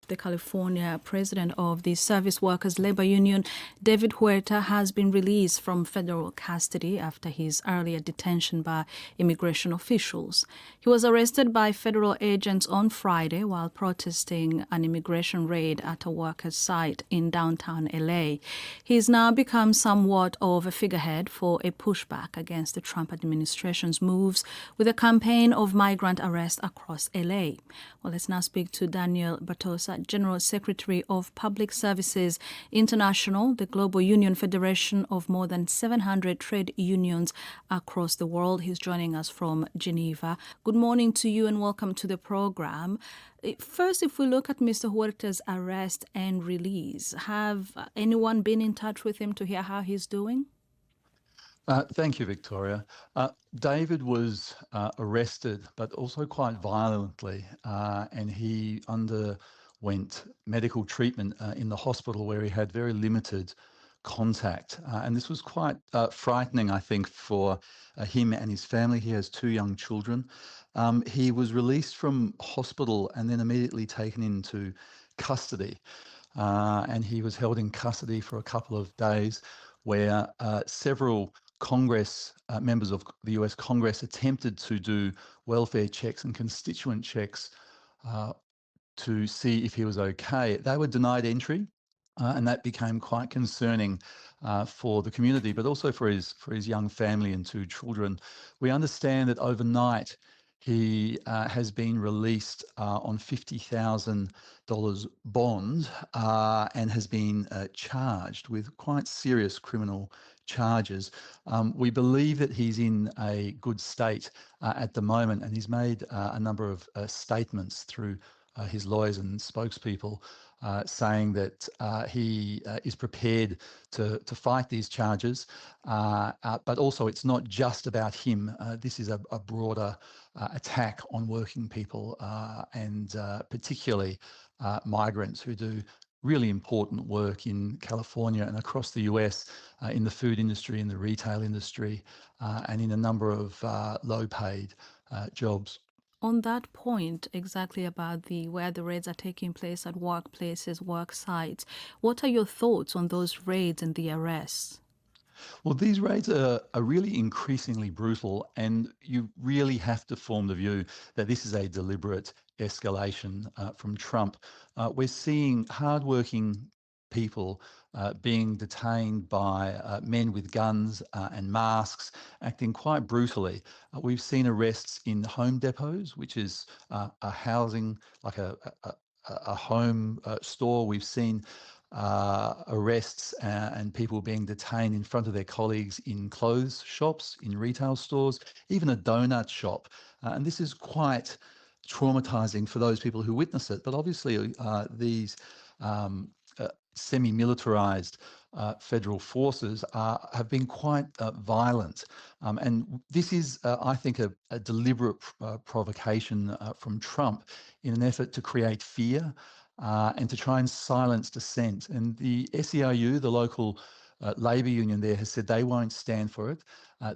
The California president of the Service Workers Labor Union, David Huerta, has been released from federal custody after his earlier detention by immigration officials. He was arrested by federal agents on Friday while protesting an immigration raid at a workers' site in downtown LA. He's now become somewhat of a figurehead for a pushback against the Trump administration's moves with a campaign of migrant arrest across LA. Well, let's now speak to Daniel Batosa, General Secretary of Public Services International, the global union federation of more than 700 trade unions across the world. He's joining us from Geneva. Good morning to you and welcome to the program. First, if we look at Mr. Huerta's arrest and release, have anyone been in touch with him to hear how he's doing? Thank you, Victoria. David was arrested, but also quite violently, and he underwent medical treatment in the hospital where he had very limited contact. And this was quite frightening, I think, for him and his family. He has two young children. He was released from hospital and then immediately taken into custody. And he was held in custody for a couple of days where several members of the US Congress attempted to do welfare checks and constituent checks to see if he was okay. They were denied entry, and that became quite concerning for the community, but also for his young family and two children. We understand that overnight he has been released on $50,000 bond and has been charged with quite serious criminal charges. We believe that he's in a good state at the moment, and he's made a number of statements through his lawyers and spokespeople saying that he is prepared to fight these charges, but also it's not just about him. This is a broader attack on working people and particularly migrants who do really important work in California and across the US in the food industry, in the retail industry, and in a number of low-paid jobs. On that point, exactly about where the raids are taking place at workplaces, work sites, what are your thoughts on those raids and the arrests? Well, these raids are really increasingly brutal, and you really have to form the view that this is a deliberate escalation from Trump. We're seeing hardworking people being detained by men with guns and masks, acting quite brutally. We've seen arrests in home depots, which is a housing, like a home store. We've seen arrests and people being detained in front of their colleagues in clothes shops, in retail stores, even a donut shop. And this is quite traumatizing for those people who witness it. But obviously, these semi-militarized federal forces have been quite violent. And this is, I think, a deliberate provocation from Trump in an effort to create fear and to try and silence dissent. And the SEIU, the local labour union there, has said they won't stand for it.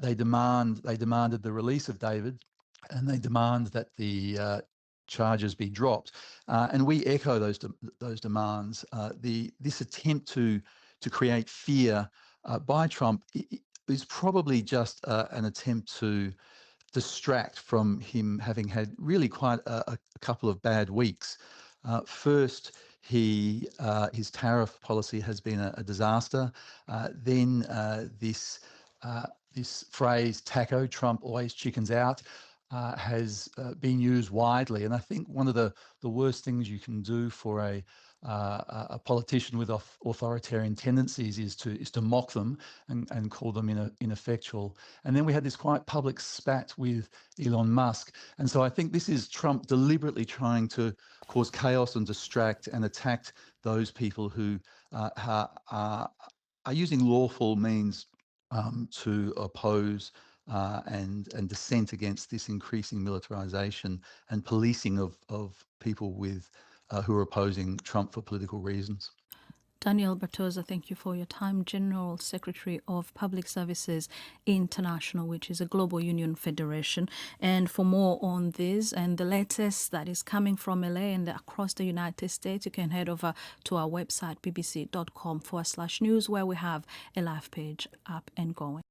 They demanded the release of David, and they demand that the charges be dropped. And we echo those demands. This attempt to create fear by Trump is probably just an attempt to distract from him having had really quite a couple of bad weeks. First, his tariff policy has been a disaster. Then this phrase "taco Trump always chickens out" has been used widely, and I think one of the worst things you can do for a politician with authoritarian tendencies is to mock them and call them ineffectual. And then we had this quite public spat with Elon Musk, and so I think this is Trump deliberately trying to cause chaos and distract and attack those people who are using lawful means to oppose and dissent against this increasing militarization and policing of people who are opposing Trump for political reasons. Daniel Bertosa, thank you for your time. General Secretary of Public Services International, which is a global union federation. And for more on this and the latest that is coming from LA and across the United States, you can head over to our website, bbc.com/news, where we have a live page up and going.